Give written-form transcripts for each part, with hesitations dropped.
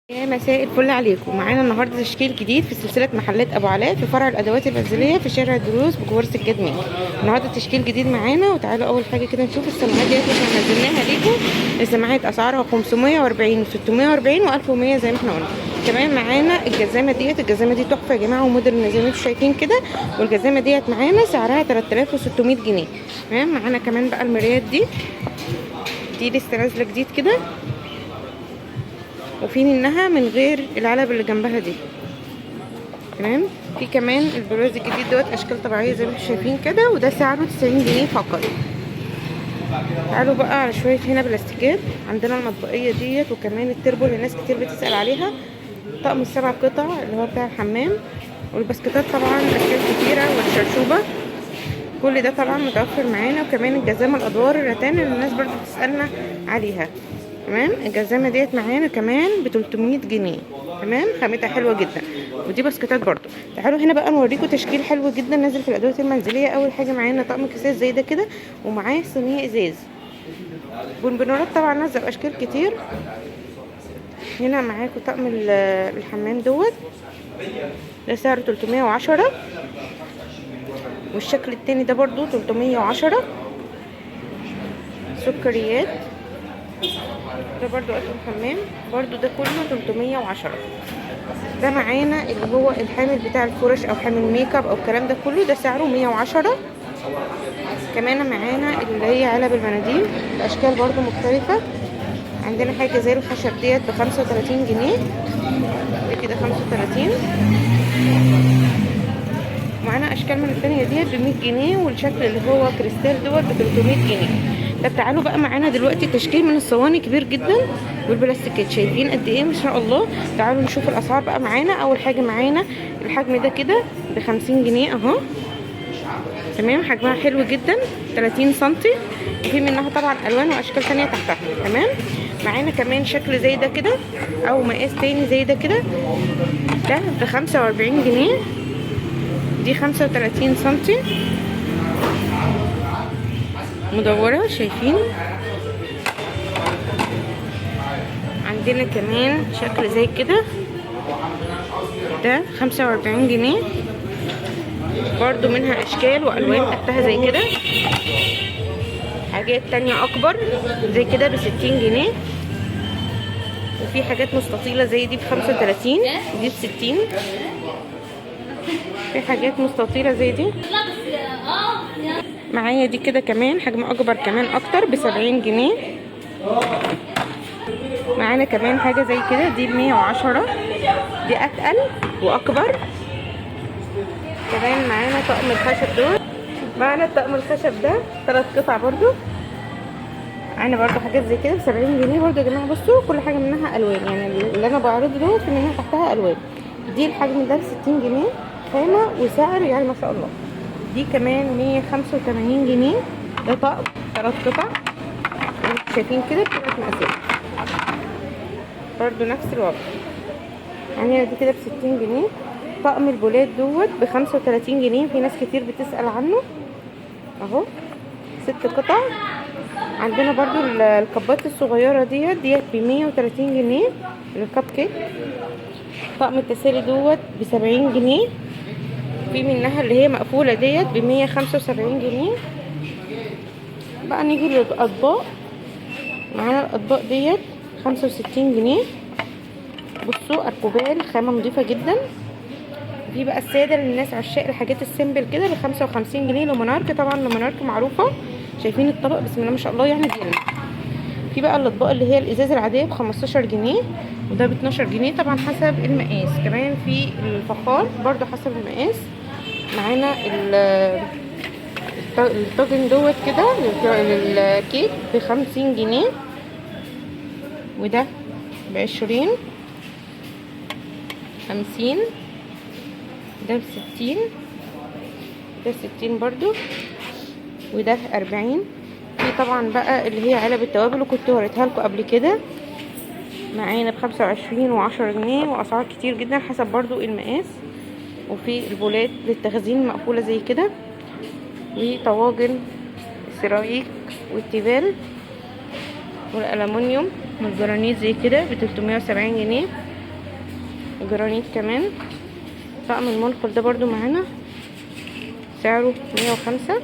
يا مساء الفل عليكم. معانا النهارده تشكيل جديد في سلسله محلات ابو علاء في فرع الادوات المنزليه في شارع الدروس بجوار سجاد مين. النهارده تشكيل جديد معانا، وتعالوا اول حاجه كده نشوف السماعات ديت اللي احنا نزلناها ليكم. السماعات اسعارها 540 و640 و1100 زي ما احنا قلنا. كمان معانا الجزامه ديت، الجزامه دي تحفه يا جماعه وموديل زي ما انتم شايفين كده. والجزامه ديت معانا سعرها 3600 جنيه. تمام. معانا كمان بقى المرايات دي لسه نازله جديد كده، وفي منها من غير العلب اللي جنبها دي. تمام. في كمان البراز الجديد دوت اشكال طبيعيه زي ما انتم شايفين كده، وده سعره 90 جنيه فقط. تعالوا بقى على شويه هنا بلاستيكات. عندنا المطبقيه ديت، وكمان التربو اللي ناس كتير بتسال عليها. طقم السبع قطع اللي هو بتاع الحمام، والبسكتات طبعا اشكال كتيره، والشرشوبه. كل ده طبعا متوفر معانا. وكمان الجزامه الادوار الرتان اللي الناس برضو بتسالنا عليها. تمام. الجزامه ديت معانا كمان ب 300 جنيه. تمام. خامتها حلوه جدا، ودي بسكتات برضو. تعالوا هنا بقى نوريكم تشكيل حلو جدا نازل في الادوات المنزليه. اول حاجه معانا طقم كيسات زي ده كده، ومعاه صينيه ازاز. بونبونورات طبعا نازله باشكال كتير. هنا معاكم طقم الحمام دوت، ده سعره 310. والشكل التاني ده برضو 310. سكريات ده برضو قطن حمام، برضو ده كله 310. ده معانا اللي هو الحامل بتاع الفرش او حامل ميك اب او الكلام ده كله، ده سعره 110. كمان معانا اللي هي علب المناديل باشكال برضو مختلفه. عندنا حاجه زي الخشب ديت ب 35 جنيه كده، 35. معانا اشكال من الثانيه ديت ب 100 جنيه، والشكل اللي هو كريستال دوت ب 300 جنيه. طب تعالوا بقى معانا دلوقتي تشكيل من الصواني كبير جدا، والبلاستيكات شايفين قد ايه ما شاء الله. تعالوا نشوف الاسعار بقى معانا. اول حاجه معانا الحجم ده كده ب 50 جنيه اهو. تمام. حجمها حلو جدا، 30 سنتي. وفي منها طبعا الوان واشكال ثانيه تحتها. تمام. معانا كمان شكل زي ده كده، او مقاس تاني زي ده كده، ده ب 45 جنيه. دي 35 سنتي مدورة شايفين. عندنا كمان شكل زي كده، ده 45 جنيه. برضو منها اشكال والوان تحتها زي كده. حاجات تانية اكبر زي كده ب 60 جنيه. وفي حاجات مستطيلة زي دي ب 35، دي ب 60. في حاجات مستطيلة زي دي معايا دي كده كمان حجم اكبر كمان اكتر ب 70 جنيه. معانا كمان حاجة زي كده، دي ب 110. دي اتقل واكبر. كمان معانا طقم الخشب دول. معانا الطقم الخشب ده 3 قطع برضو. معانا برضو حاجات زي كده ب 70 جنيه برضو يا جماعة. بصوا كل حاجة منها الوان، يعني اللي انا بعرضه دوت في منها تحتها الوان. دي الحجم ده ب 60 جنيه خامة وسعر يعني ما شاء الله. دي كمان 185 جنيه. ده طقم 3 قطع شايفين كده ب3 مقاسات، برضو نفس الوضع. يعني دي كده ب 60 جنيه. طقم البولات دوت ب 35 جنيه. في ناس كتير بتسأل عنه اهو، 6 قطع. عندنا برضو الكبات الصغيرة ديت ب 130 جنيه الكب كيك. طقم التسالي دوت ب 70 جنيه. في منها اللي هي مقفولة ديت ب 175 جنيه. بقى نيجي للأطباق. معانا الأطباق ديت 65 جنيه. بصوا أركوبال خامة نظيفة جدا. في بقى السادة للناس عشاق الحاجات السيمبل كده ب 55 جنيه. لومونارك طبعا، لومونارك معروفة. شايفين الطبق بسم الله ما شاء الله يعني ديالنا. في بقى الاطباق اللي هي الازاز العاديه ب 15 جنيه، وده ب 12 جنيه طبعا حسب المقاس. كمان في الفخار برضو حسب المقاس. معانا الطاجن دوت كده للكيك ب 50 جنيه، وده ب 20. 50. ده ب 60. ده 60 برضو. وده 40. في طبعا بقى اللي هي علب التوابل اللي كنت وريتها لكم قبل كده، معانا ب 25 و10 جنيه، واسعار كتير جدا حسب برضو المقاس. وفي البولات للتخزين مقفولة زي كده، وطواجن السيراميك والتيفال والألمونيوم والجرانيت زي كده ب 370 جنيه. جرانيت كمان. طقم المنقل ده برضو معانا سعره 105.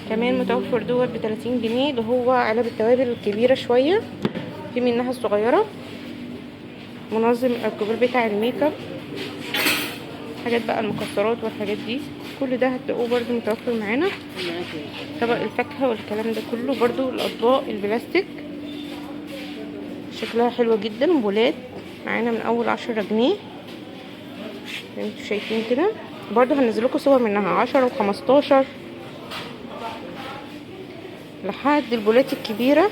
كمان متوفر دوت ب30 جنيه، اللي هو علب التوابل الكبيرة شوية، في منها الصغيرة. منظم الكبير بتاع الميك اب، حاجات بقى المكسرات والحاجات دي، كل ده هتلاقوه برضو متوفر معانا. طبق الفاكهة والكلام ده كله. برضو الاطباق البلاستيك شكلها حلوة جدا، بولات معانا من اول 10 جنيه زي ما انتوا شايفين كده. برضو هنزلكوا صور منها 10 و15 لحد البولات الكبيرة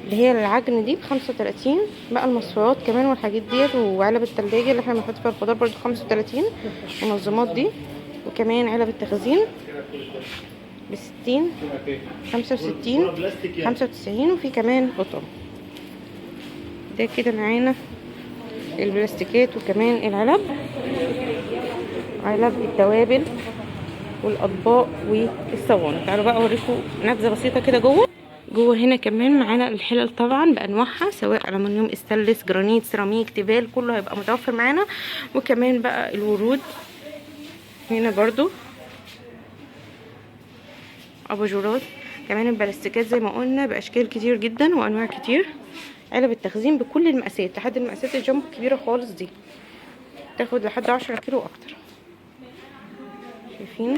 اللي هي العجن دي ب35. بقى المصفيات كمان والحاجات ديت، وعلب التلاجة اللي احنا بنحط فيها الخضار برضو 35. المنظمات دي، وكمان علب التخزين ب60، 65، 95. وفي كمان قطن. ده كده معانا البلاستيكات وكمان العلب، علب التوابل والاطباق والصواني. تعالوا بقى اوريكم نبذه بسيطه كده جوه هنا. كمان معانا الحلل طبعا بانواعها، سواء الومنيوم، استانلس، جرانيت، سيراميك، تيفال، كله هيبقى متوفر معانا. وكمان بقى الورود هنا برضو، اباجورات. كمان البلاستيكات زي ما قلنا باشكال كتير جدا وانواع كتير. علب التخزين بكل المقاسات، لحد المقاسات الجامبو الكبيره خالص دي، تاخد لحد 10 كيلو واكتر. شايفين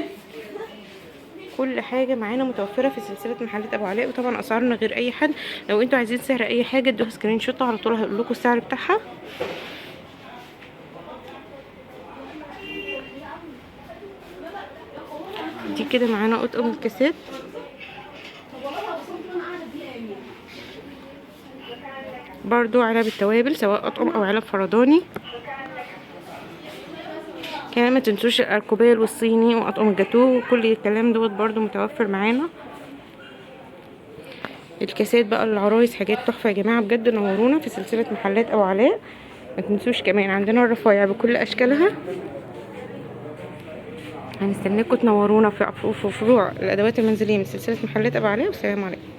كل حاجه معانا متوفره في سلسله محلات ابو علاء، وطبعا اسعارنا غير اي حد. لو انتوا عايزين سعر اي حاجه ادوها سكرين شوت على طول، هقول لكم السعر بتاعها. دي كده معانا اطقم الكاسات، برضو علب التوابل سواء اطقم او علب فرداني. كمان ما تنسوش الاركوبال والصيني واطقم الجاتوه، وكل الكلام دوت برضو متوفر معانا. الكاسات بقى للعرايس حاجات تحفه يا جماعه بجد. نورونا في سلسله محلات ابو علاء. ما تنسوش كمان عندنا الرفايع بكل اشكالها. هنستناكم تنورونا في فروع الادوات المنزليه من سلسله محلات ابو علاء. والسلام عليكم.